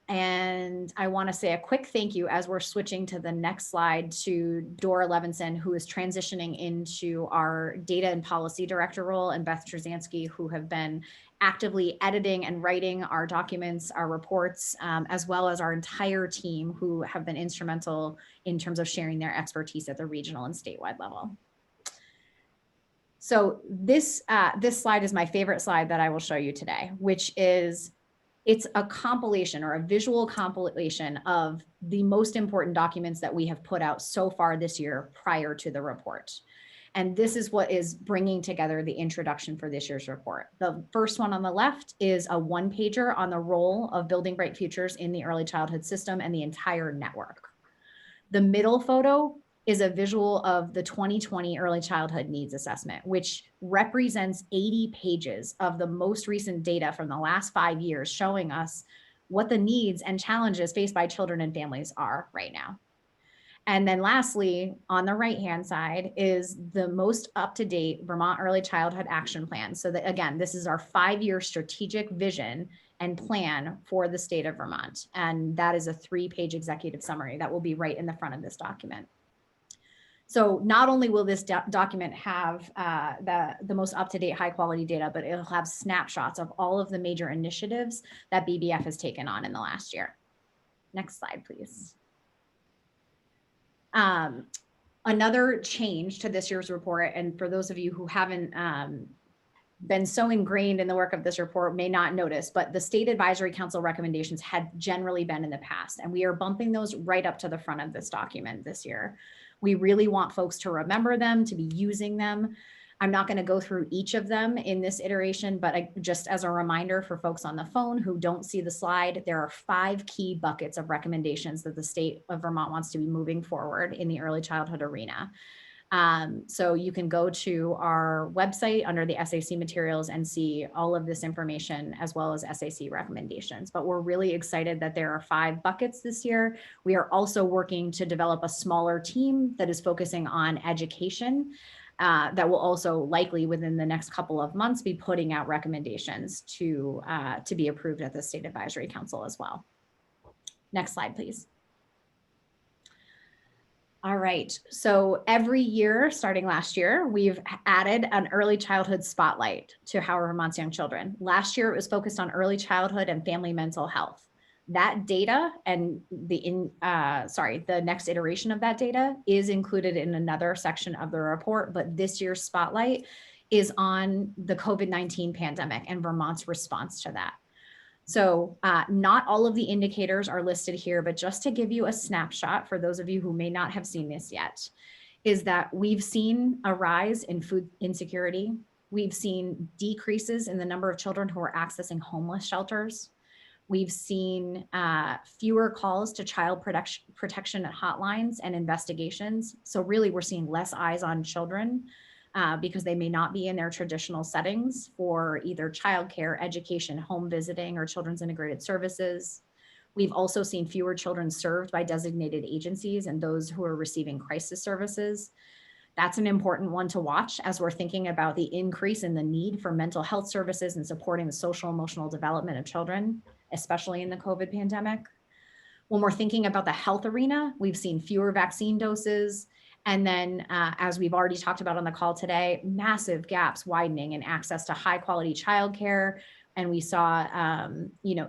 And I want to say a quick thank you as we're switching to the next slide to Dora Levinson, who is transitioning into our data and policy director role, and Beth Trzanski, who have been actively editing and writing our documents, our reports, as well as our entire team who have been instrumental in terms of sharing their expertise at the regional and statewide level. So this slide is my favorite slide that I will show you today, which is it's a compilation or a visual compilation of the most important documents that we have put out so far this year prior to the report. And this is what is bringing together the introduction for this year's report. The first one on the left is a 1-pager on the role of building bright futures in the early childhood system and the entire network. The middle photo is a visual of the 2020 Early Childhood Needs Assessment, which represents 80 pages of the most recent data from the last 5 years, showing us what the needs and challenges faced by children and families are right now. And then lastly, on the right-hand side is the most up-to-date Vermont Early Childhood Action Plan. So that, again, this is our 5-year strategic vision and plan for the state of Vermont. And that is a 3-page executive summary that will be right in the front of this document. So not only will this document have the most up-to-date high quality data, but it'll have snapshots of all of the major initiatives that BBF has taken on in the last year. Next slide, please. Another change to this year's report, and for those of you who haven't been so ingrained in the work of this report may not notice, but the State Advisory Council recommendations had generally been in the past, and we are bumping those right up to the front of this document this year. We really want folks to remember them, to be using them. I'm not going to go through each of them in this iteration, but just as a reminder for folks on the phone who don't see the slide, there are 5 key buckets of recommendations that the state of Vermont wants to be moving forward in the early childhood arena. So you can go to our website under the SAC materials and see all of this information as well as SAC recommendations. But we're really excited that there are 5 buckets this year. We are also working to develop a smaller team that is focusing on education that will also likely within the next couple of months be putting out recommendations to be approved at the State Advisory Council as well. Next slide, please. All right, so every year, starting last year, we've added an early childhood spotlight to Howard Vermont's young children. Last year, it was focused on early childhood and family mental health. That data and the next iteration of that data is included in another section of the report, but this year's spotlight is on the COVID-19 pandemic and Vermont's response to that. So not all of the indicators are listed here, but just to give you a snapshot for those of you who may not have seen this yet, is that we've seen a rise in food insecurity. We've seen decreases in the number of children who are accessing homeless shelters. We've seen fewer calls to child protection hotlines and investigations. So really we're seeing less eyes on children because they may not be in their traditional settings for either childcare, education, home visiting, or children's integrated services. We've also seen fewer children served by designated agencies and those who are receiving crisis services. That's an important one to watch as we're thinking about the increase in the need for mental health services and supporting the social emotional development of children, especially in the COVID pandemic. When we're thinking about the health arena, we've seen fewer vaccine doses. And then, as we've already talked about on the call today, massive gaps widening in access to high quality childcare. And we saw,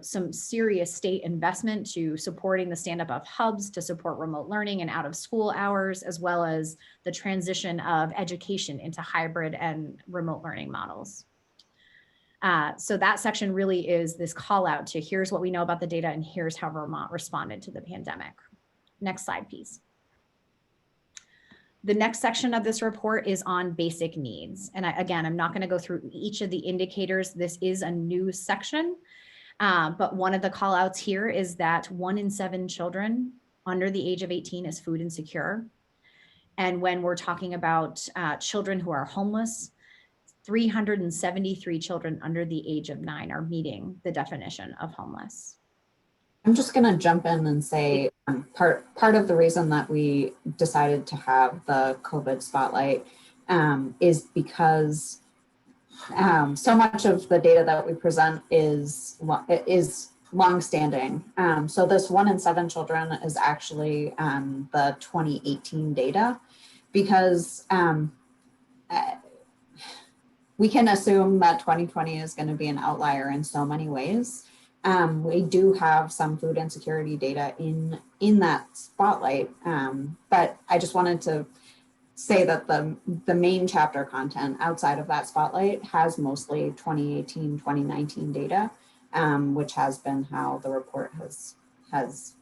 some serious state investment to supporting the stand up of hubs to support remote learning and out of school hours, as well as the transition of education into hybrid and remote learning models. So that section really is this call out to here's what we know about the data and here's how Vermont responded to the pandemic. Next slide, please. The next section of this report is on basic needs. And again, I'm not going to go through each of the indicators. This is a new section, but one of the call outs here is that 1 in 7 children under the age of 18 is food insecure. And when we're talking about children who are homeless, 373 children under the age of 9 are meeting the definition of homeless. I'm just going to jump in and say part of the reason that we decided to have the COVID spotlight is because so much of the data that we present is longstanding. So this 1 in 7 children is actually the 2018 data, because we can assume that 2020 is going to be an outlier in so many ways. We do have some food insecurity data in that spotlight, but I just wanted to say that the main chapter content outside of that spotlight has mostly 2018, 2019 data, which has been how the report has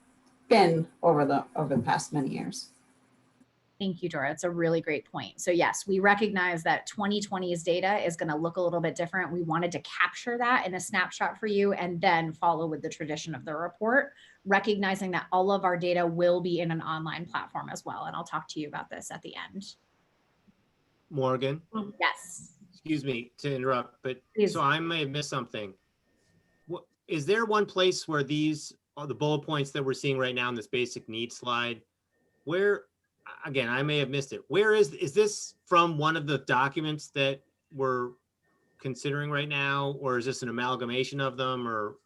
been over the past many years. Thank you, Dora. It's a really great point. So yes, we recognize that 2020's data is going to look a little bit different. We wanted to capture that in a snapshot for you and then follow with the tradition of the report, recognizing that all of our data will be in an online platform as well. And I'll talk to you about this at the end. Morgan? Yes. Excuse me to interrupt, but Please. So I may have missed something. Is there one place where these are the bullet points that we're seeing right now in this basic needs slide, where, again, I may have missed it. Where is this from one of the documents that we're considering right now, or is this an amalgamation of them, or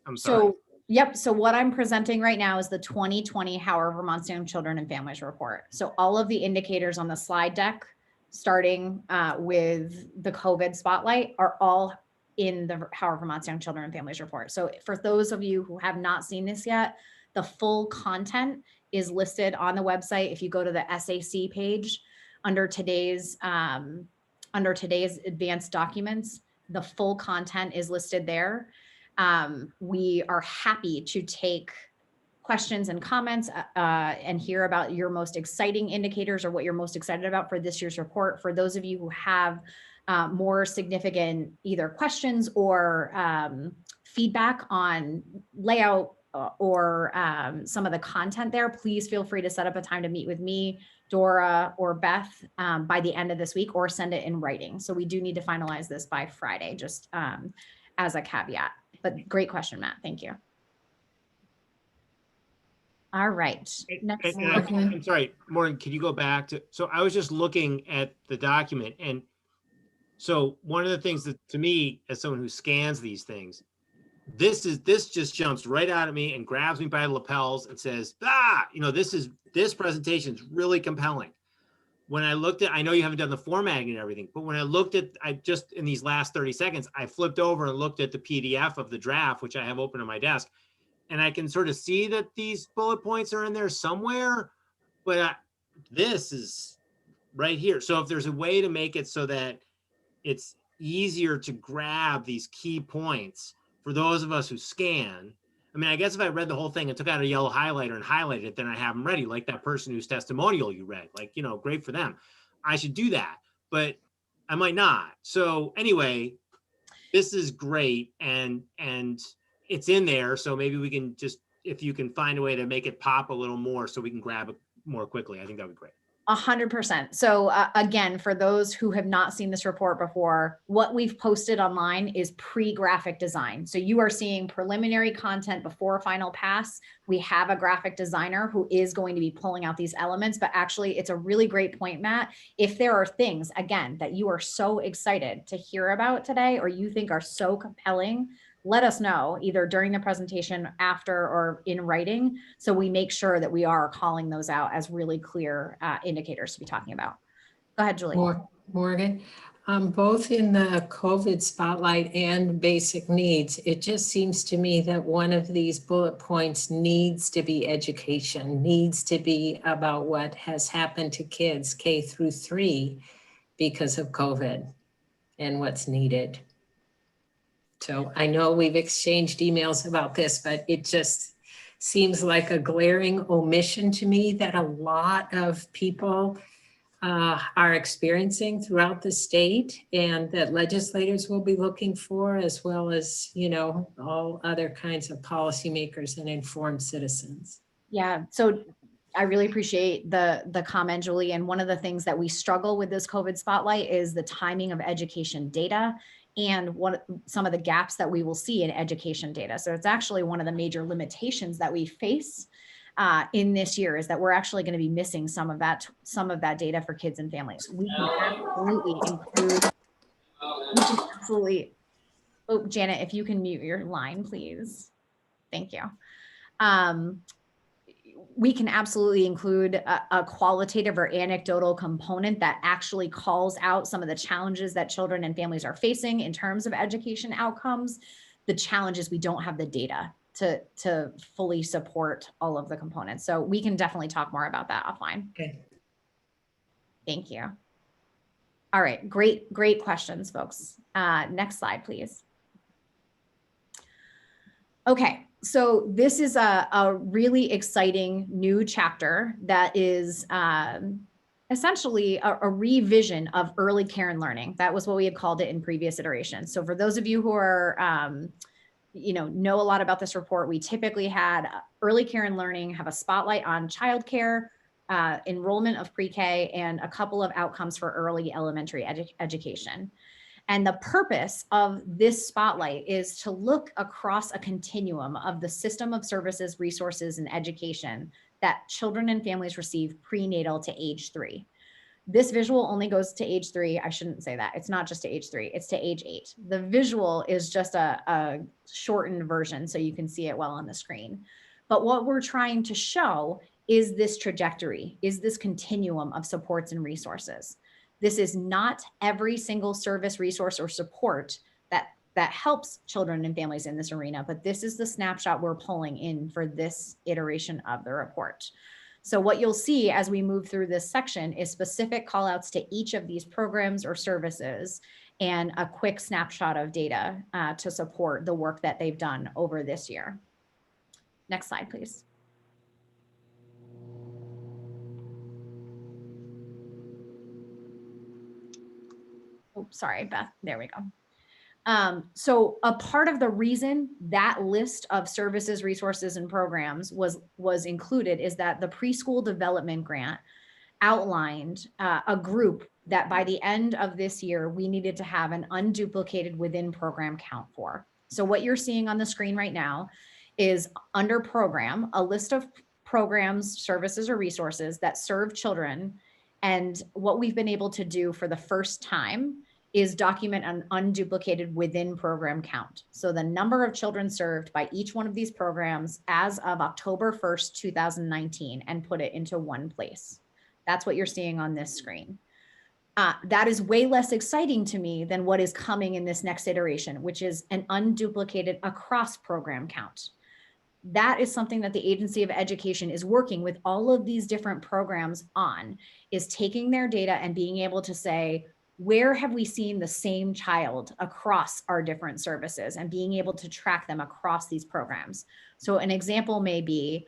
I'm sorry. Yep. So what I'm presenting right now is the 2020 Howard Vermont's Young Children and Families Report. So all of the indicators on the slide deck, starting with the COVID spotlight, are all in the Howard Vermont's Young Children and Families Report. So for those of you who have not seen this yet, the full content is listed on the website. If you go to the SAC page under today's advanced documents, The full content is listed there. We are happy to take questions and comments and hear about your most exciting indicators or what you're most excited about for this year's report. For those of you who have more significant either questions or feedback on layout or some of the content there, please feel free to set up a time to meet with me, Dora, or Beth by the end of this week, or send it in writing. So we do need to finalize this by Friday, just as a caveat. But great question, Matt. Thank you. All right. Next. I'm sorry, Morgan, can you go back to, so I was just looking at the document, and so one of the things that to me, as someone who scans these things, this just jumps right out at me and grabs me by the lapels and says, this presentation is really compelling. When I looked at, I know you haven't done the formatting and everything, but when I looked at, I just in these last 30 seconds, I flipped over and looked at the PDF of the draft, which I have open on my desk. And I can sort of see that these bullet points are in there somewhere, but this is right here. So if there's a way to make it so that it's easier to grab these key points for those of us who scan. I mean, I guess if I read the whole thing and took out a yellow highlighter and highlighted it, then I have them ready, like that person whose testimonial you read, like, great for them. I should do that, but I might not. So anyway, this is great. And it's in there. So maybe we can just, if you can find a way to make it pop a little more so we can grab it more quickly, I think that would be great. 100%. So again, for those who have not seen this report before, what we've posted online is pre-graphic design. So you are seeing preliminary content before final pass. We have a graphic designer who is going to be pulling out these elements, but actually it's a really great point, Matt. If there are things, again, that you are so excited to hear about today, or you think are so compelling, let us know either during the presentation, after, or in writing, so we make sure that we are calling those out as really clear indicators to be talking about. Go ahead, Julie. Morgan, both in the COVID spotlight and basic needs, it just seems to me that one of these bullet points needs to be education, needs to be about what has happened to kids K through 3 because of COVID and what's needed. So I know we've exchanged emails about this, but it just seems like a glaring omission to me that a lot of people are experiencing throughout the state, and that legislators will be looking for, as well as, all other kinds of policymakers and informed citizens. Yeah, so I really appreciate the comment, Julie. And one of the things that we struggle with this COVID spotlight is the timing of education data and some of the gaps that we will see in education data. So it's actually one of the major limitations that we face in this year, is that we're actually going to be missing some of that data for kids and families. We can absolutely oh, Janet, if you can mute your line, please. Thank you. We can absolutely include a qualitative or anecdotal component that actually calls out some of the challenges that children and families are facing in terms of education outcomes. The challenge is we don't have the data to fully support all of the components. So we can definitely talk more about that offline. Okay. Thank you. All right, great questions, folks. Next slide, please. Okay. So this is a really exciting new chapter that is essentially a revision of early care and learning. That was what we had called it in previous iterations. So for those of you who are, know a lot about this report, we typically had early care and learning have a spotlight on childcare, enrollment of pre-K, and a couple of outcomes for early elementary education. And the purpose of this spotlight is to look across a continuum of the system of services, resources, and education that children and families receive prenatal to age 3. This visual only goes to age 3. I shouldn't say that. It's not just to age 3, it's to age 8. The visual is just a shortened version so you can see it well on the screen. But what we're trying to show is this trajectory, is this continuum of supports and resources. This is not every single service, resource, or support that helps children and families in this arena, but this is the snapshot we're pulling in for this iteration of the report. So what you'll see as we move through this section is specific callouts to each of these programs or services and a quick snapshot of data to support the work that they've done over this year. Next slide, please. Oh, sorry, Beth, there we go. So a part of the reason that list of services, resources, and programs was included is that the preschool development grant outlined a group that by the end of this year, we needed to have an unduplicated within program count for. So what you're seeing on the screen right now is under program, a list of programs, services, or resources that serve children. And what we've been able to do for the first time is document an unduplicated within program count. So the number of children served by each one of these programs as of October 1st, 2019, and put it into one place. That's what you're seeing on this screen. That is way less exciting to me than what is coming in this next iteration, which is an unduplicated across program count. That is something that the Agency of Education is working with all of these different programs on, is taking their data and being able to say, where have we seen the same child across our different services, and being able to track them across these programs. So an example may be,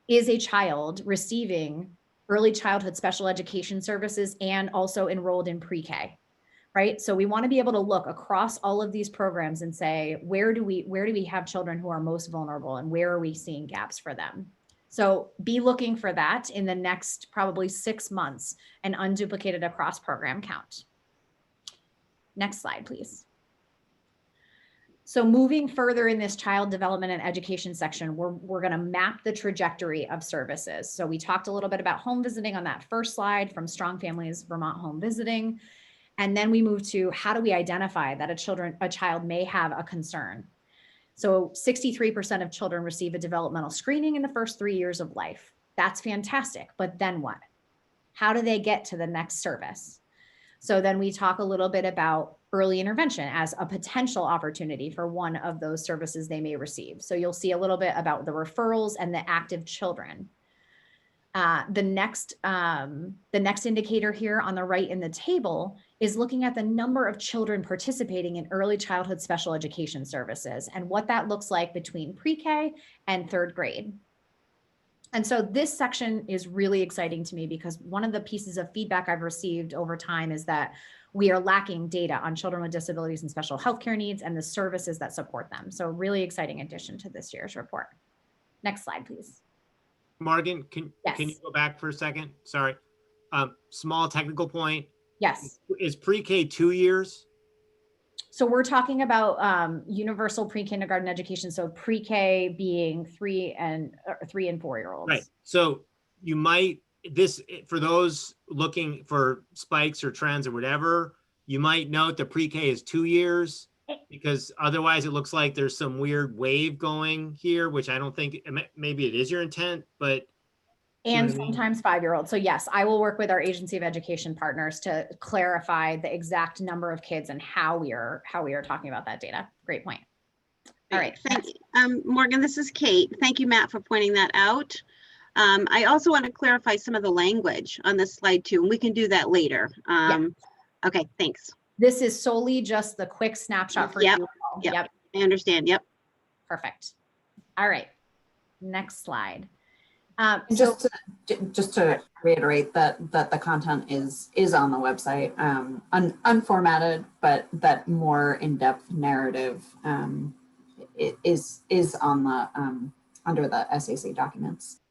is a child receiving early childhood special education services and also enrolled in pre-K, right? So we want to be able to look across all of these programs and say, where do we have children who are most vulnerable, and where are we seeing gaps for them? So be looking for that in the next probably 6 months, an unduplicated across program count. Next slide, please. So moving further in this child development and education section, we're going to map the trajectory of services. So we talked a little bit about home visiting on that first slide from Strong Families Vermont Home Visiting. And then we move to, how do we identify that a child may have a concern? So 63% of children receive a developmental screening in the first 3 years of life. That's fantastic, but then what? How do they get to the next service? So then we talk a little bit about early intervention as a potential opportunity for one of those services they may receive. So you'll see a little bit about the referrals and the active children. The next indicator here on the right in the table is looking at the number of children participating in early childhood special education services and what that looks like between pre-K and 3rd grade. And so this section is really exciting to me because one of the pieces of feedback I've received over time is that we are lacking data on children with disabilities and special healthcare needs and the services that support them. So really exciting addition to this year's report. Next slide, please. Morgan, can you go back for a second? Sorry. Small technical point. Yes. Is pre-K 2 years? So we're talking about universal pre-kindergarten education. So pre-K being 3 and 4-year-olds. Right. So you might, for those looking for spikes or trends or whatever, you might note that pre-K is 2 years, because otherwise it looks like there's some weird wave going here, which I don't think, maybe it is your intent, but. And sometimes 5-year-olds. So yes, I will work with our Agency of Education partners to clarify the exact number of kids and how we are talking about that data. Great point. All right. Thank you. Morgan, this is Kate. Thank you, Matt, for pointing that out. I also want to clarify some of the language on this slide too, and we can do that later. Okay, thanks. This is solely just the quick snapshot for you all. Yep, I understand. Yep. Perfect. All right. Next slide. Just to reiterate that the content is on the website, unformatted, but that more in-depth narrative is on the under the SAC documents.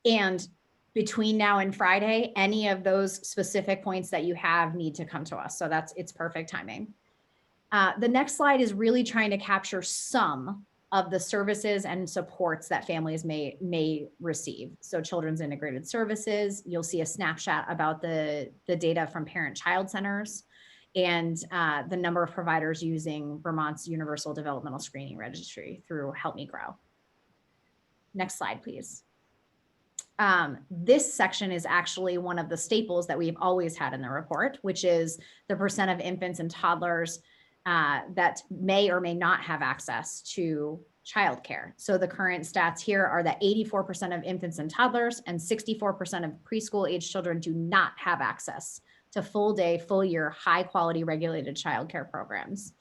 And between now and Friday, any of those specific points that you have need to come to us. So it's perfect timing. The next slide is really trying to capture some of the services and supports that families may receive. So children's integrated services, you'll see a snapshot about the data from parent-child centers and the number of providers using Vermont's Universal Developmental Screening Registry through Help Me Grow. Next slide, please. This section is actually one of the staples that we've always had in the report, which is the percent of infants and toddlers that may or may not have access to childcare. So the current stats here are that 84% of infants and toddlers and 64% of preschool age children do not have access to full day, full year, high quality regulated childcare programs.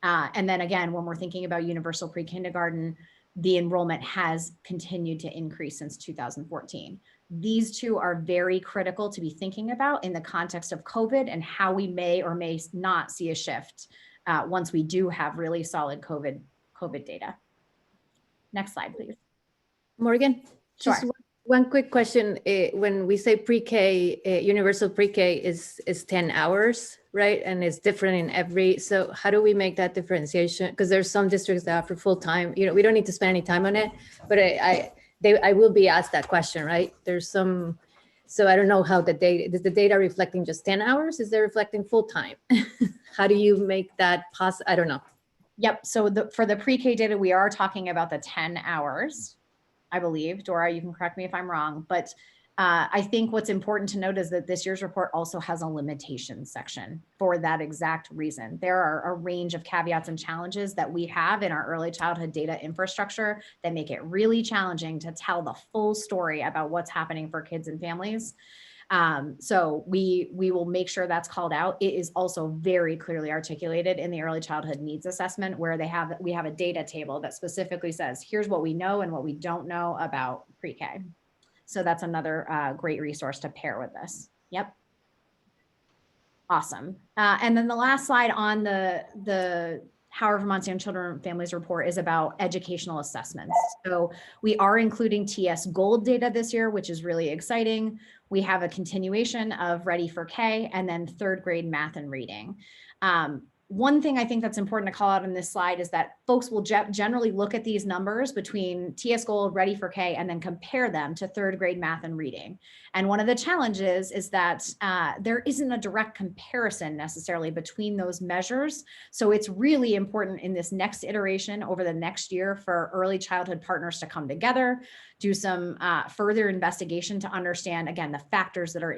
And then again, when we're thinking about universal pre-kindergarten, the enrollment has continued to increase since 2014. These two are very critical to be thinking about in the context of COVID and how we may or may not see a shift once we do have really solid COVID data. Next slide, please. Morgan, Sure. just one quick question. When we say pre-K, universal pre-K is 10 hours, right? And it's different in every, so how do we make that differentiation? Because there's some districts that offer full-time, you know, we don't need to spend any time on it, but I will be asked that question, right? There's some, so I don't know how the data, is the data reflecting just 10 hours? Is it reflecting full-time? How do you make that possible? I don't know. Yep, so for the pre-K data, we are talking about the 10 hours, I believe. Dora, you can correct me if I'm wrong, but I think what's important to note is that this year's report also has a limitations section for that exact reason. There are a range of caveats and challenges that we have in our early childhood data infrastructure that make it really challenging to tell the full story about what's happening for kids and families. So we will make sure that's called out. It is also very clearly articulated in the early childhood needs assessment, where we have a data table that specifically says, here's what we know and what we don't know about pre-K. So that's another great resource to pair with this. Yep. Awesome. And then the last slide on the How Are Vermont's Young Children and Families report is about educational assessments. So we are including TS Gold data this year, which is really exciting. We have a continuation of Ready for K and then third grade math and reading. One thing I think that's important to call out on this slide is that folks will generally look at these numbers between TS Gold, Ready for K, and then compare them to third grade math and reading. And one of the challenges is that there isn't a direct comparison necessarily between those measures. So it's really important in this next iteration over the next year for early childhood partners to come together, do some further investigation to understand, again, the factors that are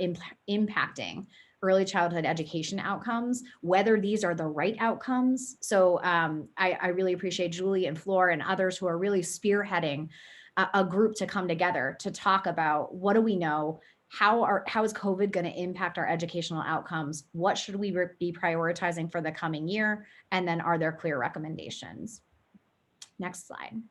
impacting early childhood education outcomes, whether these are the right outcomes. So I really appreciate Julie and Flor and others who are really spearheading a group to come together to talk about what do we know, how is COVID going to impact our educational outcomes, what should we be prioritizing for the coming year, and then are there clear recommendations? Next slide.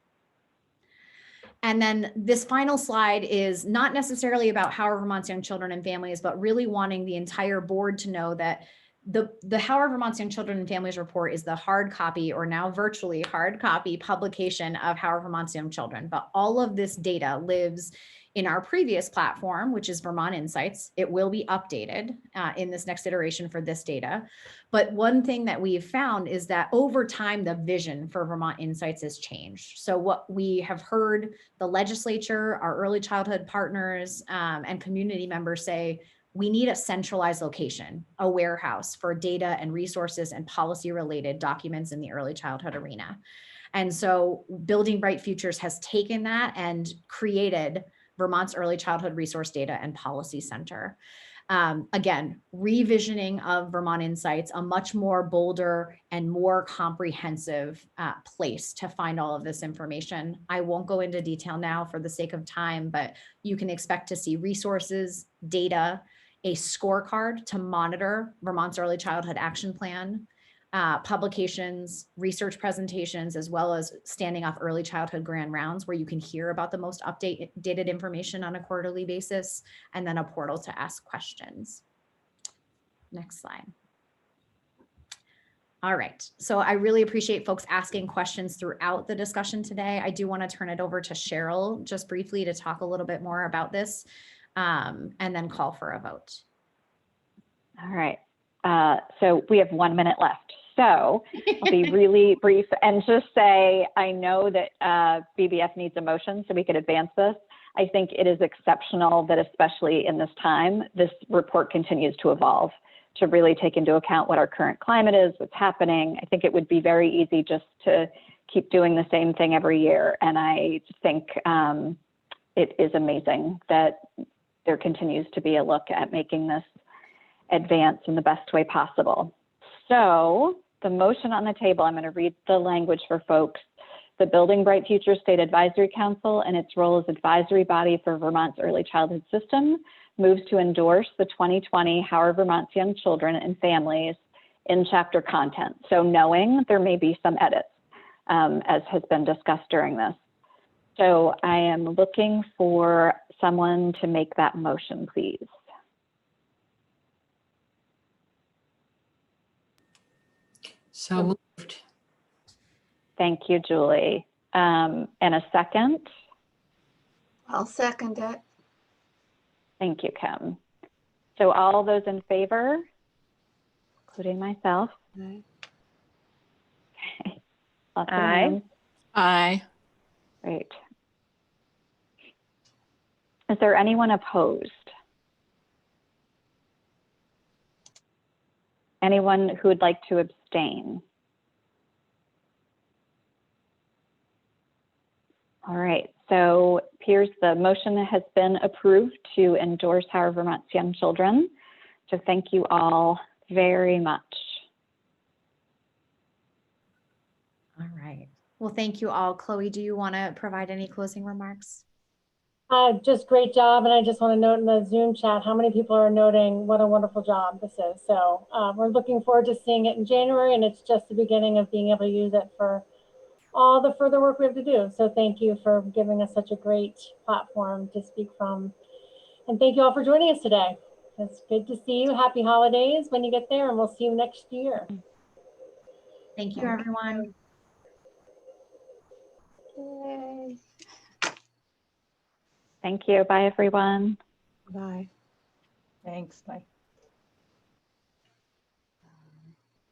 And then this final slide is not necessarily about How Are Vermont's Young Children and Families, but really wanting the entire board to know that the How Are Vermont's Young Children and Families report is the hard copy, or now virtually hard copy, publication of How Are Vermont's Young Children. But all of this data lives in our previous platform, which is Vermont Insights. It will be updated in this next iteration for this data. But one thing that we've found is that over time, the vision for Vermont Insights has changed. So what we have heard the legislature, our early childhood partners, and community members say, we need a centralized location, a warehouse for data and resources and policy related documents in the early childhood arena. And so Building Bright Futures has taken that and created Vermont's Early Childhood Resource Data and Policy Center. Again, revisioning of Vermont Insights, a much more bolder and more comprehensive place to find all of this information. I won't go into detail now for the sake of time, but you can expect to see resources, data, a scorecard to monitor Vermont's Early Childhood Action Plan, publications, research presentations, as well as standing up early childhood grand rounds where you can hear about the most updated information on a quarterly basis, and then a portal to ask questions. Next slide. All right, so I really appreciate folks asking questions throughout the discussion today. I do want to turn it over to Cheryl just briefly to talk a little bit more about this, and then call for a vote. All right, so we have 1 minute left. So I'll be really brief and just say, I know that BBF needs a motion so we could advance this. I think it is exceptional that especially in this time, this report continues to evolve to really take into account what our current climate is, what's happening. I think it would be very easy just to keep doing the same thing every year. And I think it is amazing that there continues to be a look at making this advance in the best way possible. So the motion on the table, I'm going to read the language for folks. The Building Bright Future State Advisory Council and its role as advisory body for Vermont's early childhood system moves to endorse the 2020 Howard Vermont's Young Children and Families in chapter content. So knowing there may be some edits as has been discussed during this. So I am looking for someone to make that motion, please. So moved. Thank you, Julie. And a second? I'll second it. Thank you, Kim. So all those in favor, including myself? Aye. Okay. Lots of Aye. hands. Aye. Great. Is there anyone opposed? Anyone who would like to abstain? All right, so appears the motion has been approved to endorse Howard Vermont's Young Children. So thank you all very much. All right. Well, thank you all. Chloe, do you want to provide any closing remarks? Just great job. And I just want to note in the Zoom chat how many people are noting what a wonderful job this is. So we're looking forward to seeing it in January, and it's just the beginning of being able to use it for all the further work we have to do. So thank you for giving us such a great platform to speak from. And thank you all for joining us today. It's good to see you. Happy holidays when you get there, and we'll see you next year. Thank you, everyone. Yay. Thank you. Bye, everyone. Bye. Thanks. Bye.